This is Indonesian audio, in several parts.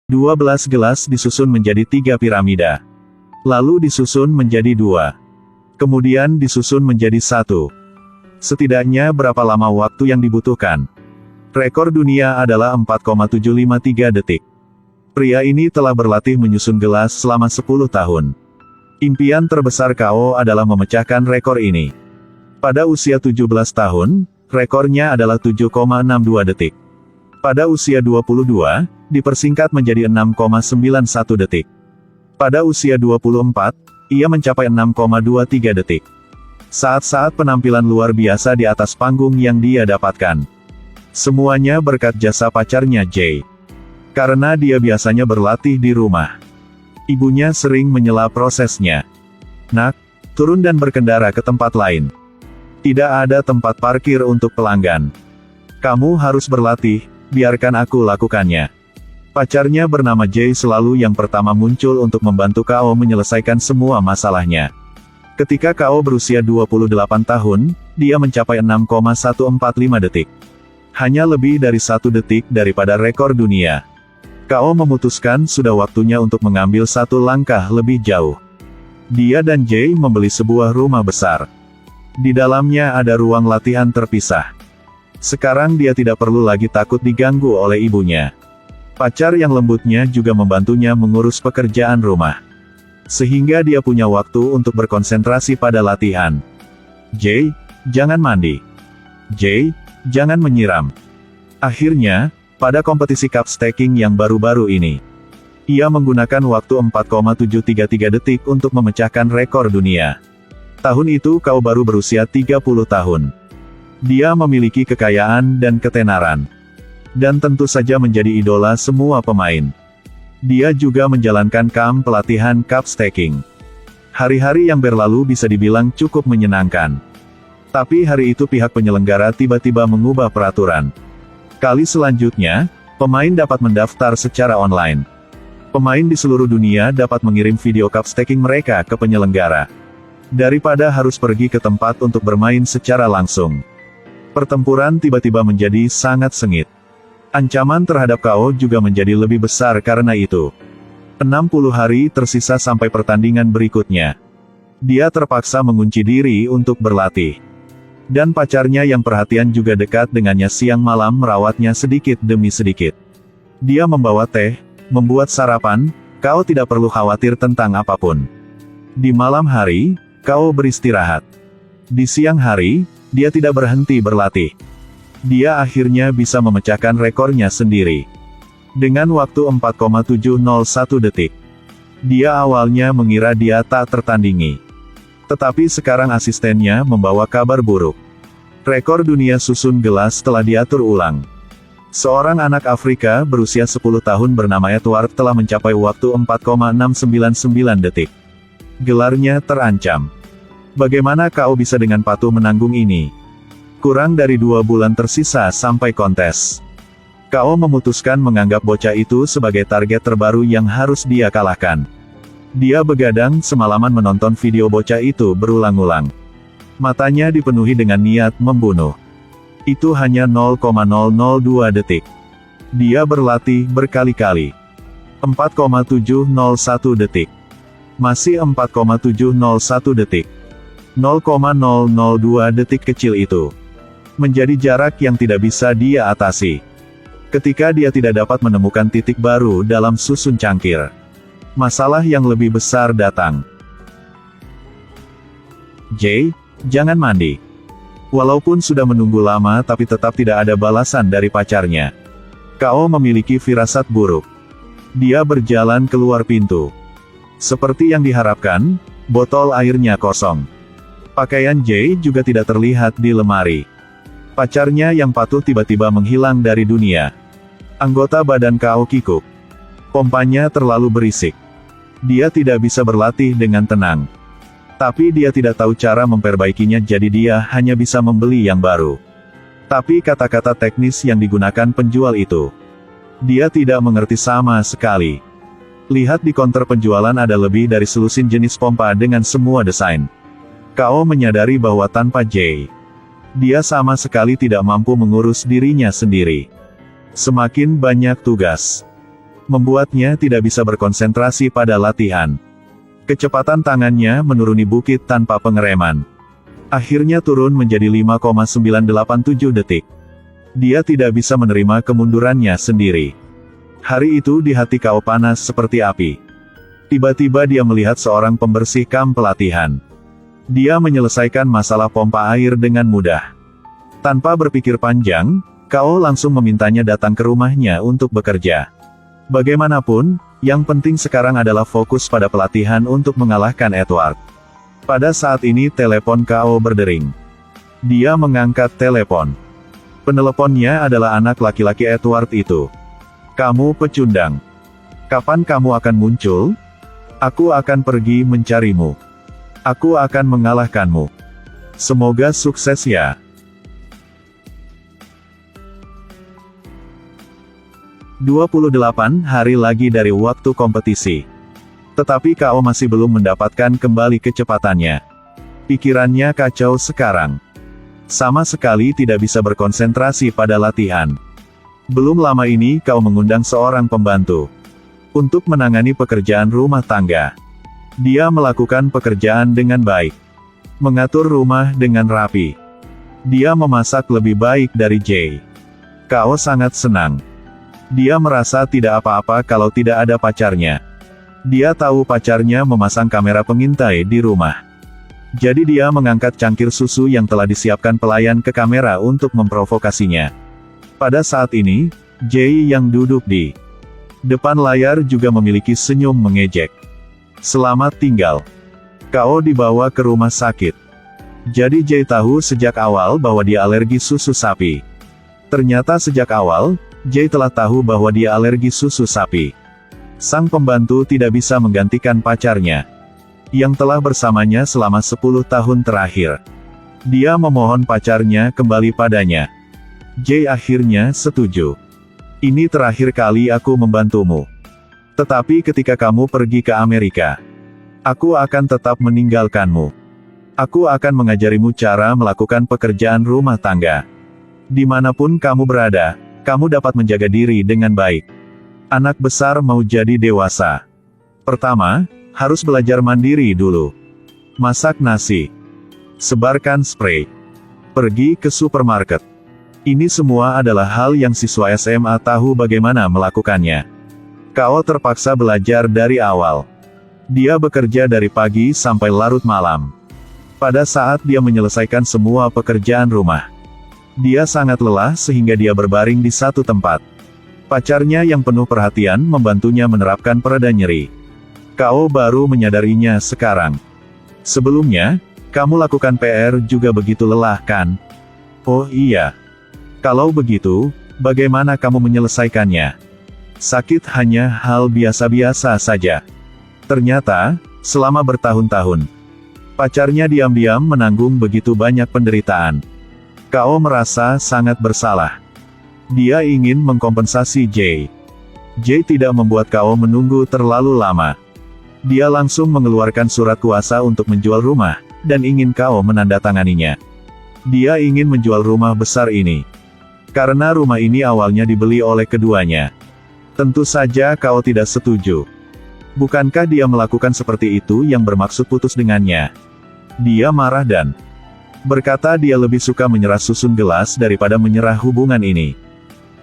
12 gelas disusun menjadi 3 piramida. Lalu disusun menjadi 2. Kemudian disusun menjadi 1. Setidaknya berapa lama waktu yang dibutuhkan? Rekor dunia adalah 4,753 detik. Pria ini telah berlatih menyusun gelas selama 10 tahun. Impian terbesar Kao adalah memecahkan rekor ini. Pada usia 17 tahun, rekornya adalah 7,62 detik. Pada usia 22, dipersingkat menjadi 6,91 detik. Pada usia 24, ia mencapai 6,23 detik. Saat-saat penampilan luar biasa di atas panggung yang dia dapatkan. Semuanya berkat jasa pacarnya Jay. Karena dia biasanya berlatih di rumah. Ibunya sering menyela prosesnya. "Nak, turun dan berkendara ke tempat lain. Tidak ada tempat parkir untuk pelanggan. Kamu harus berlatih, biarkan aku lakukannya." Pacarnya bernama Jay selalu yang pertama muncul untuk membantu Kao menyelesaikan semua masalahnya. Ketika Kao berusia 28 tahun, dia mencapai 6,145 detik. Hanya lebih dari 1 detik daripada rekor dunia. Kao memutuskan sudah waktunya untuk mengambil satu langkah lebih jauh. Dia dan Jay membeli sebuah rumah besar. Di dalamnya ada ruang latihan terpisah. Sekarang dia tidak perlu lagi takut diganggu oleh ibunya. Pacar yang lembutnya juga membantunya mengurus pekerjaan rumah. Sehingga dia punya waktu untuk berkonsentrasi pada latihan. "Jay, jangan mandi. Jay, jangan menyiram." Akhirnya, pada kompetisi cup stacking yang baru-baru ini, ia menggunakan waktu 4,733 detik untuk memecahkan rekor dunia. Tahun itu Kao baru berusia 30 tahun. Dia memiliki kekayaan dan ketenaran. Dan tentu saja menjadi idola semua pemain. Dia juga menjalankan kamp pelatihan cup stacking. Hari-hari yang berlalu bisa dibilang cukup menyenangkan. Tapi hari itu pihak penyelenggara tiba-tiba mengubah peraturan. Kali selanjutnya, pemain dapat mendaftar secara online. Pemain di seluruh dunia dapat mengirim video cup stacking mereka ke penyelenggara. Daripada harus pergi ke tempat untuk bermain secara langsung. Pertempuran tiba-tiba menjadi sangat sengit. Ancaman terhadap Kao juga menjadi lebih besar karena itu. 60 hari tersisa sampai pertandingan berikutnya. Dia terpaksa mengunci diri untuk berlatih. Dan pacarnya yang perhatian juga dekat dengannya siang malam merawatnya sedikit demi sedikit. Dia membawa teh, membuat sarapan, Kao tidak perlu khawatir tentang apapun. Di malam hari, Kao beristirahat. Di siang hari, dia tidak berhenti berlatih. Dia akhirnya bisa memecahkan rekornya sendiri. Dengan waktu 4,701 detik. Dia awalnya mengira dia tak tertandingi. Tetapi sekarang asistennya membawa kabar buruk. Rekor dunia susun gelas telah diatur ulang. Seorang anak Afrika berusia 10 tahun bernama Edward telah mencapai waktu 4,699 detik. Gelarnya terancam. Bagaimana Kao bisa dengan patuh menanggung ini? Kurang dari 2 bulan tersisa sampai kontes. Kao memutuskan menganggap bocah itu sebagai target terbaru yang harus dia kalahkan. Dia begadang semalaman menonton video bocah itu berulang-ulang. Matanya dipenuhi dengan niat membunuh. Itu hanya 0,002 detik. Dia berlatih berkali-kali. 4,701 detik. Masih 4,701 detik. 0,002 detik kecil itu menjadi jarak yang tidak bisa dia atasi. Ketika dia tidak dapat menemukan titik baru dalam susun cangkir, masalah yang lebih besar datang. "Jay, jangan mandi." Walaupun sudah menunggu lama tapi tetap tidak ada balasan dari pacarnya. Kao memiliki firasat buruk. Dia berjalan keluar pintu. Seperti yang diharapkan, botol airnya kosong. Pakaian Jay juga tidak terlihat di lemari. Pacarnya yang patuh tiba-tiba menghilang dari dunia. Anggota badan Kao kikuk. Pompanya terlalu berisik. Dia tidak bisa berlatih dengan tenang. Tapi dia tidak tahu cara memperbaikinya, jadi dia hanya bisa membeli yang baru. Tapi kata-kata teknis yang digunakan penjual itu, dia tidak mengerti sama sekali. Lihat di konter penjualan ada lebih dari selusin jenis pompa dengan semua desain. Kao menyadari bahwa tanpa Jay, dia sama sekali tidak mampu mengurus dirinya sendiri. Semakin banyak tugas, membuatnya tidak bisa berkonsentrasi pada latihan. Kecepatan tangannya menuruni bukit tanpa pengereman. Akhirnya turun menjadi 5,987 detik. Dia tidak bisa menerima kemundurannya sendiri. Hari itu di hati Kao panas seperti api. Tiba-tiba dia melihat seorang pembersih kamp pelatihan. Dia menyelesaikan masalah pompa air dengan mudah. Tanpa berpikir panjang, Kao langsung memintanya datang ke rumahnya untuk bekerja. Bagaimanapun, yang penting sekarang adalah fokus pada pelatihan untuk mengalahkan Edward. Pada saat ini telepon Kao berdering. Dia mengangkat telepon. Peneleponnya adalah anak laki-laki Edward itu. "Kamu pecundang. Kapan kamu akan muncul? Aku akan pergi mencarimu. Aku akan mengalahkanmu. Semoga sukses ya." 28 hari lagi dari waktu kompetisi. Tetapi Kao masih belum mendapatkan kembali kecepatannya. Pikirannya kacau sekarang. Sama sekali tidak bisa berkonsentrasi pada latihan. Belum lama ini Kao mengundang seorang pembantu untuk menangani pekerjaan rumah tangga. Dia melakukan pekerjaan dengan baik. Mengatur rumah dengan rapi. Dia memasak lebih baik dari Jay. Kao sangat senang. Dia merasa tidak apa-apa kalau tidak ada pacarnya. Dia tahu pacarnya memasang kamera pengintai di rumah. Jadi dia mengangkat cangkir susu yang telah disiapkan pelayan ke kamera untuk memprovokasinya. Pada saat ini, Jay yang duduk di depan layar juga memiliki senyum mengejek. "Selamat tinggal." Kao dibawa ke rumah sakit. Jadi Jay tahu sejak awal bahwa dia alergi susu sapi. Ternyata sejak awal, Jay telah tahu bahwa dia alergi susu sapi. Sang pembantu tidak bisa menggantikan pacarnya, yang telah bersamanya selama 10 tahun terakhir. Dia memohon pacarnya kembali padanya. Jay akhirnya setuju. "Ini terakhir kali aku membantumu. Tetapi ketika kamu pergi ke Amerika, aku akan tetap meninggalkanmu. Aku akan mengajarimu cara melakukan pekerjaan rumah tangga. Dimanapun kamu berada, kamu dapat menjaga diri dengan baik. Anak besar mau jadi dewasa. Pertama, harus belajar mandiri dulu. Masak nasi. Sebarkan spray. Pergi ke supermarket. Ini semua adalah hal yang siswa SMA tahu bagaimana melakukannya." Kao terpaksa belajar dari awal. Dia bekerja dari pagi sampai larut malam. Pada saat dia menyelesaikan semua pekerjaan rumah, dia sangat lelah sehingga dia berbaring di satu tempat. Pacarnya yang penuh perhatian membantunya menerapkan pereda nyeri. Kao baru menyadarinya sekarang. "Sebelumnya, kamu lakukan PR juga begitu lelah kan?" "Oh iya. Kalau begitu, bagaimana kamu menyelesaikannya?" "Sakit hanya hal biasa-biasa saja." Ternyata, selama bertahun-tahun, pacarnya diam-diam menanggung begitu banyak penderitaan. Kao merasa sangat bersalah. Dia ingin mengkompensasi Jay. Jay tidak membuat Kao menunggu terlalu lama. Dia langsung mengeluarkan surat kuasa untuk menjual rumah, dan ingin Kao menandatanganinya. Dia ingin menjual rumah besar ini. Karena rumah ini awalnya dibeli oleh keduanya. Tentu saja Kao tidak setuju. Bukankah dia melakukan seperti itu yang bermaksud putus dengannya? Dia marah dan berkata dia lebih suka menyerah susun gelas daripada menyerah hubungan ini.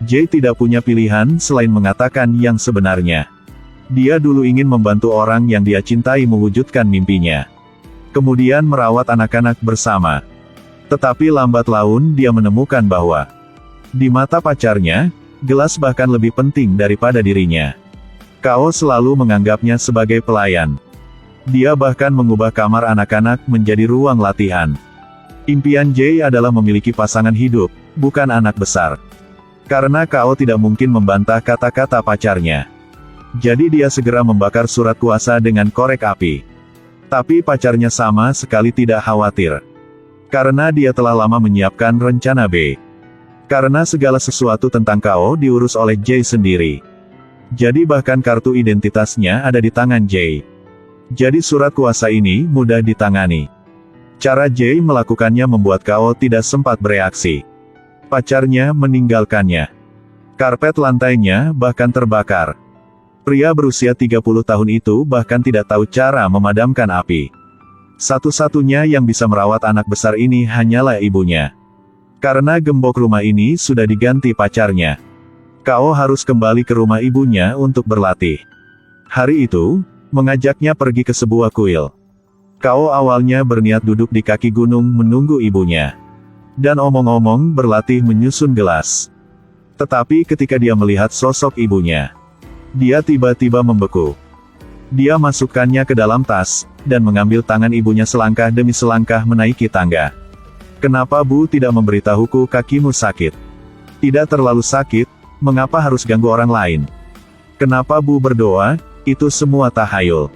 Jay tidak punya pilihan selain mengatakan yang sebenarnya. Dia dulu ingin membantu orang yang dia cintai mewujudkan mimpinya. Kemudian merawat anak-anak bersama. Tetapi lambat laun dia menemukan bahwa di mata pacarnya, gelas bahkan lebih penting daripada dirinya. Kao selalu menganggapnya sebagai pelayan. Dia bahkan mengubah kamar anak-anak menjadi ruang latihan. Impian Jay adalah memiliki pasangan hidup, bukan anak besar. Karena Kao tidak mungkin membantah kata-kata pacarnya. Jadi dia segera membakar surat kuasa dengan korek api. Tapi pacarnya sama sekali tidak khawatir. Karena dia telah lama menyiapkan rencana B. Karena segala sesuatu tentang Kao diurus oleh Jay sendiri. Jadi bahkan kartu identitasnya ada di tangan Jay. Jadi surat kuasa ini mudah ditangani. Cara Jay melakukannya membuat Kao tidak sempat bereaksi. Pacarnya meninggalkannya. Karpet lantainya bahkan terbakar. Pria berusia 30 tahun itu bahkan tidak tahu cara memadamkan api. Satu-satunya yang bisa merawat anak besar ini hanyalah ibunya. Karena gembok rumah ini sudah diganti pacarnya, Kao harus kembali ke rumah ibunya untuk berlatih. Hari itu, mengajaknya pergi ke sebuah kuil. Kao awalnya berniat duduk di kaki gunung menunggu ibunya. Dan omong-omong berlatih menyusun gelas. Tetapi ketika dia melihat sosok ibunya, dia tiba-tiba membeku. Dia masukkannya ke dalam tas, dan mengambil tangan ibunya selangkah demi selangkah menaiki tangga. Kenapa Bu tidak memberitahuku kakimu sakit? Tidak terlalu sakit, mengapa harus ganggu orang lain? Kenapa Bu berdoa? Itu semua tahayul.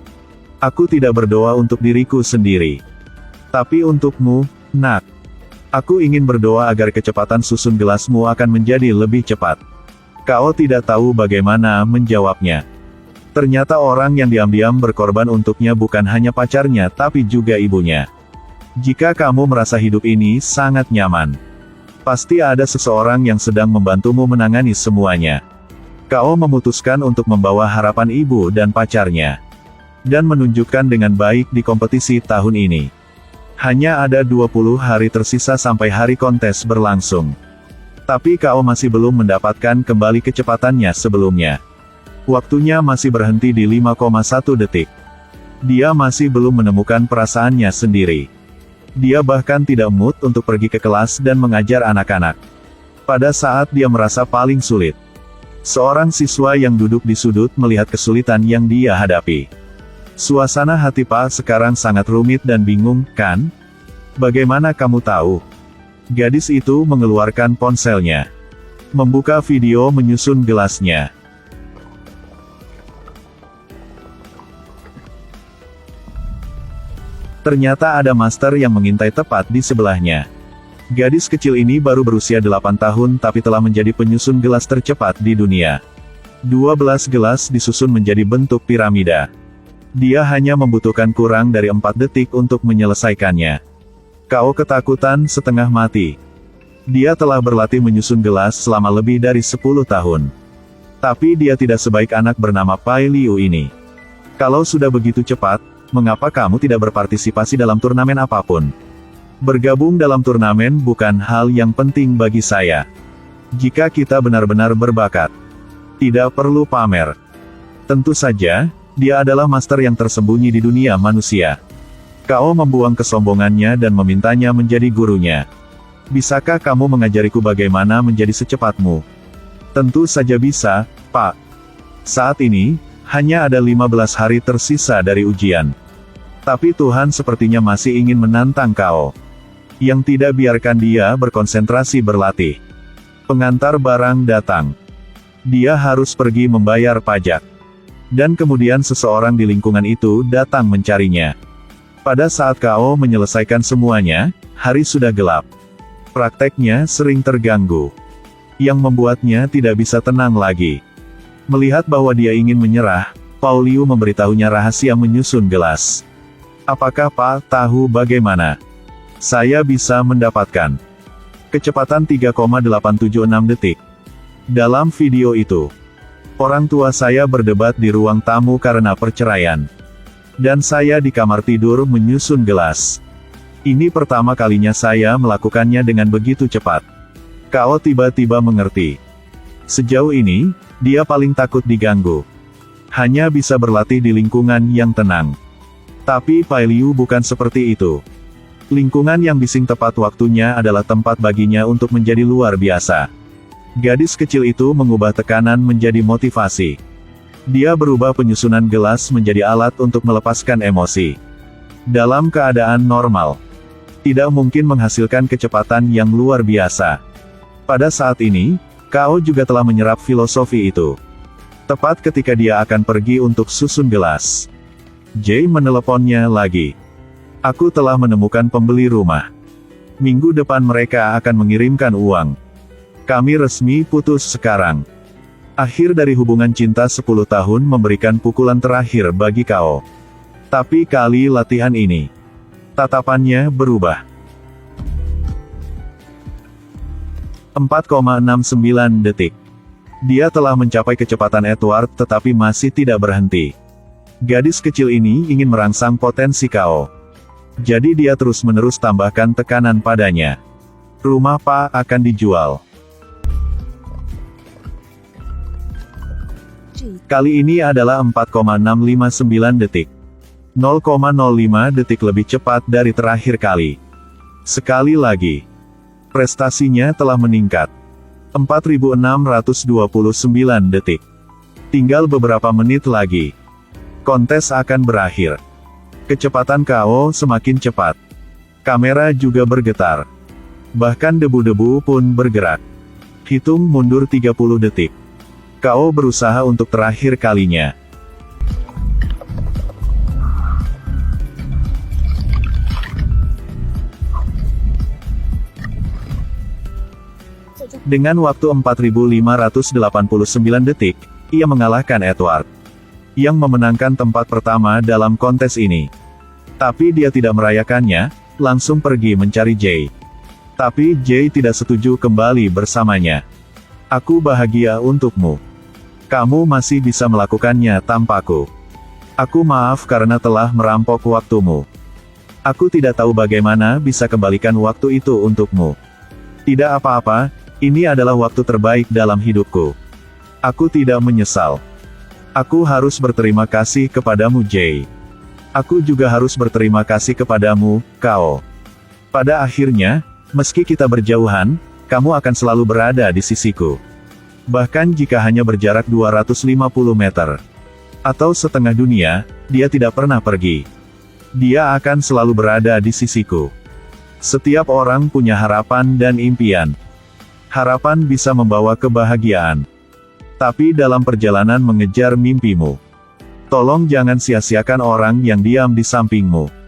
Aku tidak berdoa untuk diriku sendiri. Tapi untukmu, Nak. Aku ingin berdoa agar kecepatan susun gelasmu akan menjadi lebih cepat. Kao tidak tahu bagaimana menjawabnya. Ternyata orang yang diam-diam berkorban untuknya bukan hanya pacarnya tapi juga ibunya. Jika kamu merasa hidup ini sangat nyaman, pasti ada seseorang yang sedang membantumu menangani semuanya. Kao memutuskan untuk membawa harapan ibu dan pacarnya. Dan menunjukkan dengan baik di kompetisi tahun ini. Hanya ada 20 hari tersisa sampai hari kontes berlangsung. Tapi Kao masih belum mendapatkan kembali kecepatannya sebelumnya. Waktunya masih berhenti di 5,1 detik. Dia masih belum menemukan perasaannya sendiri. Dia bahkan tidak mood untuk pergi ke kelas dan mengajar anak-anak. Pada saat dia merasa paling sulit, seorang siswa yang duduk di sudut melihat kesulitan yang dia hadapi. Suasana hati Pak sekarang sangat rumit dan bingung, kan? Bagaimana kamu tahu? Gadis itu mengeluarkan ponselnya. Membuka video menyusun gelasnya. Ternyata ada master yang mengintai tepat di sebelahnya. Gadis kecil ini baru berusia 8 tahun tapi telah menjadi penyusun gelas tercepat di dunia. 12 gelas disusun menjadi bentuk piramida. Dia hanya membutuhkan kurang dari 4 detik untuk menyelesaikannya. Kao ketakutan setengah mati. Dia telah berlatih menyusun gelas selama lebih dari 10 tahun. Tapi dia tidak sebaik anak bernama Pai Liu ini. Kalau sudah begitu cepat, mengapa kamu tidak berpartisipasi dalam turnamen apapun? Bergabung dalam turnamen bukan hal yang penting bagi saya. Jika kita benar-benar berbakat, tidak perlu pamer. Tentu saja, dia adalah master yang tersembunyi di dunia manusia. Kao membuang kesombongannya dan memintanya menjadi gurunya. Bisakah kamu mengajariku bagaimana menjadi secepatmu? Tentu saja bisa, Pak. Saat ini, hanya ada 15 hari tersisa dari ujian. Tapi Tuhan sepertinya masih ingin menantang Kao. Yang tidak biarkan dia berkonsentrasi berlatih. Pengantar barang datang. Dia harus pergi membayar pajak. Dan kemudian seseorang di lingkungan itu datang mencarinya. Pada saat Kao menyelesaikan semuanya, hari sudah gelap. Prakteknya sering terganggu. Yang membuatnya tidak bisa tenang lagi. Melihat bahwa dia ingin menyerah, Pauliu memberitahunya rahasia menyusun gelas. Apakah Pak tahu bagaimana saya bisa mendapatkan kecepatan 3,876 detik? Dalam video itu, orang tua saya berdebat di ruang tamu karena perceraian. Dan saya di kamar tidur menyusun gelas. Ini pertama kalinya saya melakukannya dengan begitu cepat. Kao tiba-tiba mengerti. Sejauh ini, dia paling takut diganggu. Hanya bisa berlatih di lingkungan yang tenang. Tapi Pai Liu bukan seperti itu. Lingkungan yang bising tepat waktunya adalah tempat baginya untuk menjadi luar biasa. Gadis kecil itu mengubah tekanan menjadi motivasi. Dia berubah penyusunan gelas menjadi alat untuk melepaskan emosi. Dalam keadaan normal, tidak mungkin menghasilkan kecepatan yang luar biasa. Pada saat ini, Kao juga telah menyerap filosofi itu. Tepat ketika dia akan pergi untuk susun gelas, Jay meneleponnya lagi. Aku telah menemukan pembeli rumah. Minggu depan mereka akan mengirimkan uang. Kami resmi putus sekarang. Akhir dari hubungan cinta 10 tahun memberikan pukulan terakhir bagi Kao. Tapi kali latihan ini, tatapannya berubah. 4,69 detik. Dia telah mencapai kecepatan Edward tetapi masih tidak berhenti. Gadis kecil ini ingin merangsang potensi Kao. Jadi dia terus-menerus tambahkan tekanan padanya. Rumah Pak akan dijual. Kali ini adalah 4,659 detik. 0,05 detik lebih cepat dari terakhir kali. Sekali lagi. Prestasinya telah meningkat. 4.629 detik. Tinggal beberapa menit lagi. Kontes akan berakhir. Kecepatan Kao semakin cepat. Kamera juga bergetar. Bahkan debu-debu pun bergerak. Hitung mundur 30 detik. Kao berusaha untuk terakhir kalinya. Dengan waktu 4.589 detik, ia mengalahkan Edward, yang memenangkan tempat pertama dalam kontes ini. Tapi dia tidak merayakannya, langsung pergi mencari Jay. Tapi Jay tidak setuju kembali bersamanya. Aku bahagia untukmu. Kamu masih bisa melakukannya tanpaku. Aku maaf karena telah merampok waktumu. Aku tidak tahu bagaimana bisa kembalikan waktu itu untukmu. Tidak apa-apa. Ini adalah waktu terbaik dalam hidupku. Aku tidak menyesal. Aku harus berterima kasih kepadamu Jay. Aku juga harus berterima kasih kepadamu, Kao. Pada akhirnya, meski kita berjauhan, kamu akan selalu berada di sisiku. Bahkan jika hanya berjarak 250 meter. Atau setengah dunia, dia tidak pernah pergi. Dia akan selalu berada di sisiku. Setiap orang punya harapan dan impian. Harapan bisa membawa kebahagiaan. Tapi dalam perjalanan mengejar mimpimu, tolong jangan sia-siakan orang yang diam di sampingmu.